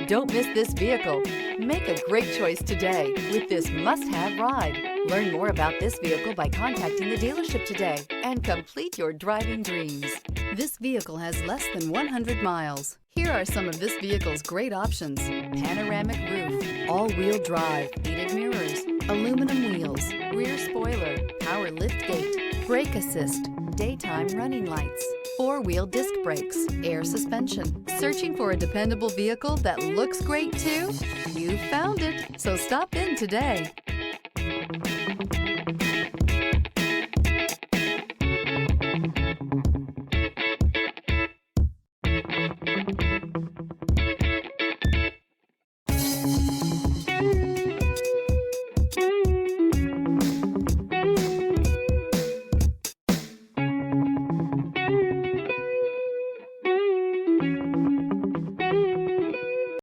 Don't miss this vehicle. Make a great choice today with this must-have ride. Learn more about this vehicle by contacting the dealership today and complete your driving dreams. This vehicle has less than 100 miles. Here are some of this vehicle's great options: panoramic roof, all-wheel drive, heated mirrors, aluminum wheels, rear spoiler, power liftgate, brake assist, daytime running lights, four-wheel disc brakes, air suspension. Searching for a dependable vehicle that looks great too? You found it, so stop in today.